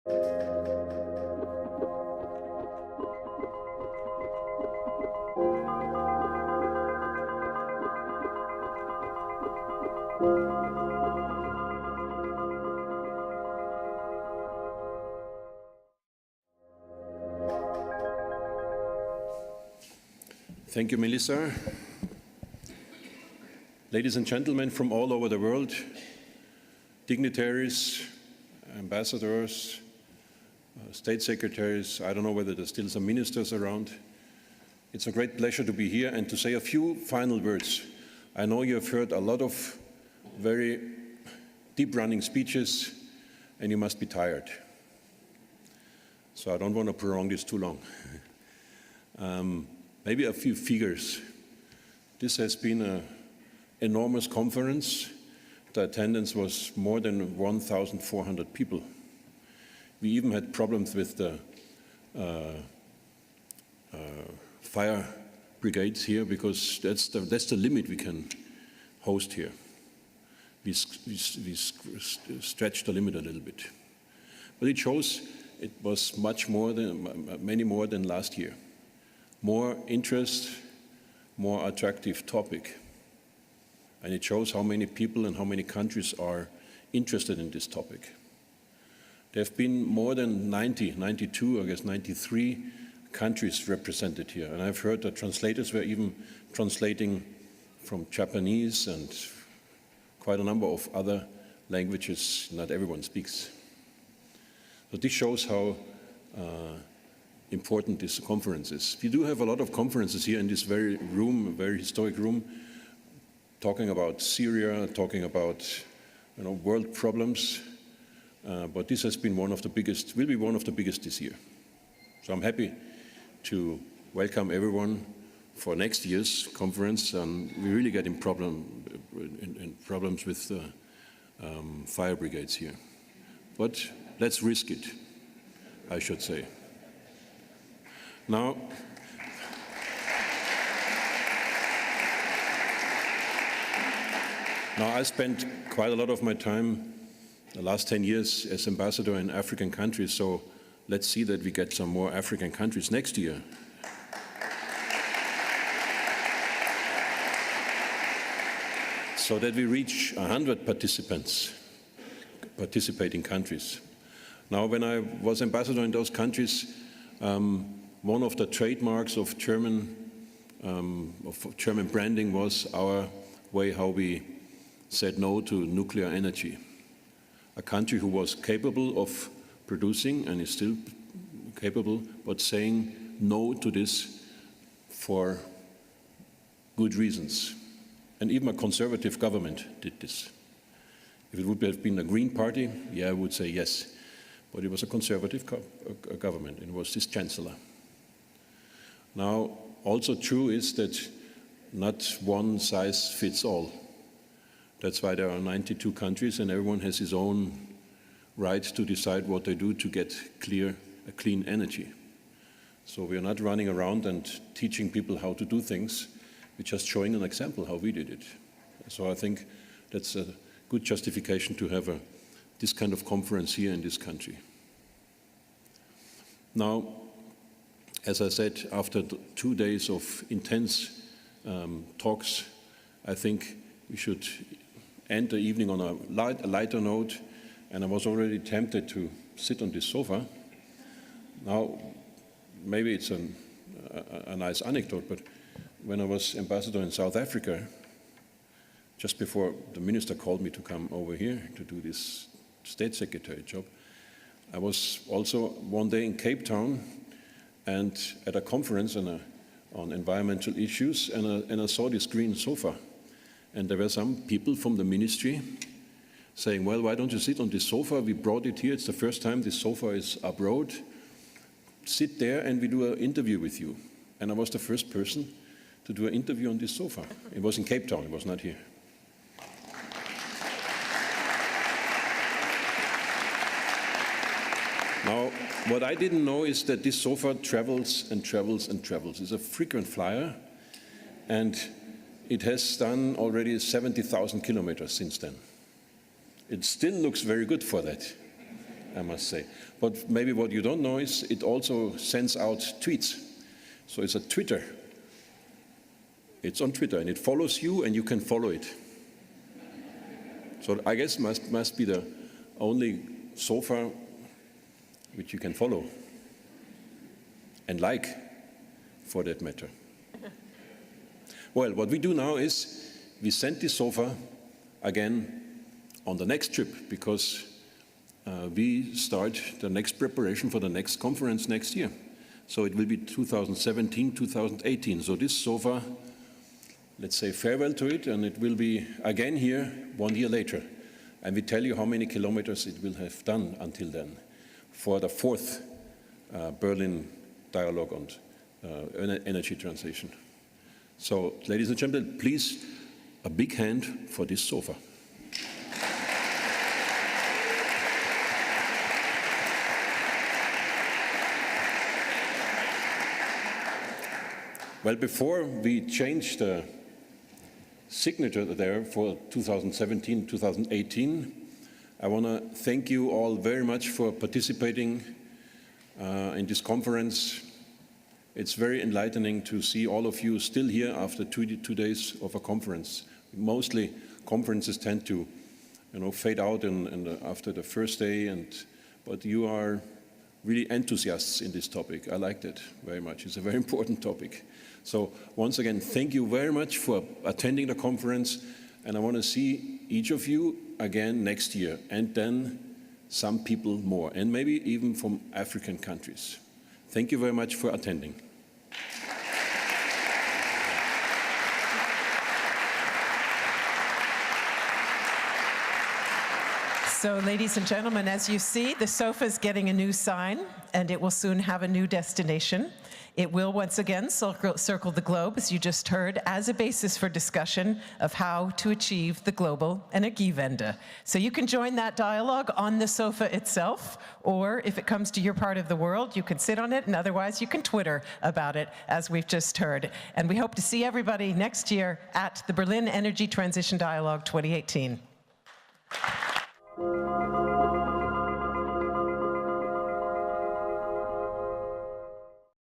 Thank you, Melissa. Ladies and gentlemen from all over the world, dignitaries, ambassadors, state secretaries, I don't know whether there's still some ministers around. It's a great pleasure to be here and to say a few final words. I know you have heard a lot of very deep-running speeches and you must be tired. So I don't want to prolong this too long. Maybe a few figures. This has been an enormous conference. The attendance was more than 1,400 people. We even had problems with the fire brigades here because that's the limit we can host here. We stretched the limit a little bit. But it shows it was many more than last year. More interest, more attractive topic. And it shows how many people and how many countries are interested in this topic. There have been more than 92, I guess 93 countries represented here. And I've heard that translators were even translating from Japanese and quite a number of other languages not everyone speaks. So this shows how important this conference is. We do have a lot of conferences here in this very room, a very historic room, talking about Syria, talking about world problems, but this has been one of the biggest, will be one of the biggest this year. So I'm happy to welcome everyone for next year's conference. We really get in problems with fire brigades here. But let's risk it, I should say. Now, I spent quite a lot of my time, the last 10 years, as ambassador in African countries, so let's see that we get some more African countries next year. So that we reach 100 participating countries. Now, when I was ambassador in those countries, one of the trademarks of German branding was our way how we said no to nuclear energy. A country who was capable of producing and is still capable, but saying no to this for good reasons. And even a conservative government did this. If it would have been a Green Party, yeah, I would say yes. But it was a conservative government, and it was this chancellor. Now, also true is that not one size fits all. That's why there are 92 countries, and everyone has his own right to decide what they do to get clean energy. So we are not running around and teaching people how to do things. We're just showing an example how we did it. So I think that's a good justification to have this kind of conference here in this country. Now, as I said, after 2 days of intense talks, I think we should end the evening on a lighter note, and I was already tempted to sit on this sofa. Now, maybe it's a nice anecdote, but when I was ambassador in South Africa, just before the minister called me to come over here to do this state secretary job, I was also one day in Cape Town and at a conference on environmental issues, and I saw this green sofa. And there were some people from the ministry saying, well, why don't you sit on this sofa? We brought it here. It's the first time this sofa is abroad. Sit there and we do an interview with you. And I was the first person to do an interview on this sofa. It was in Cape Town. It was not here. Now, what I didn't know is that this sofa travels and travels and travels. It's a frequent flyer, and it has done already 70,000 kilometers since then. It still looks very good for that. I must say. But maybe what you don't know is it also sends out tweets. So it's a Twitter. It's on Twitter, and it follows you, and you can follow it. So I guess must be the only sofa which you can follow and like, for that matter. Well, what we do now is we send this sofa again on the next trip, because we start the next preparation for the next conference next year. So it will be 2017, 2018. So this sofa, let's say farewell to it, and it will be again here 1 year later. And we tell you how many kilometers it will have done until then for the 4th Berlin dialogue on energy transition. So, ladies and gentlemen, please, a big hand for this sofa. Well, before we change the signature there for 2017, 2018, I want to thank you all very much for participating in this conference. It's very enlightening to see all of you still here after two days of a conference. Mostly conferences tend to, fade out after the first day, but you are really enthusiasts in this topic. I like that very much. It's a very important topic. So once again, thank you very much for attending the conference, and I want to see each of you again next year, and then some people more, and maybe even from African countries. Thank you very much for attending. So, ladies and gentlemen, as you see, the sofa is getting a new sign, and it will soon have a new destination. It will once again circle the globe, as you just heard, as a basis for discussion of how to achieve the global Energiewende. So you can join that dialogue on the sofa itself, or if it comes to your part of the world, you can sit on it, and otherwise you can Twitter about it, as we've just heard. And we hope to see everybody next year at the Berlin Energy Transition Dialogue 2018.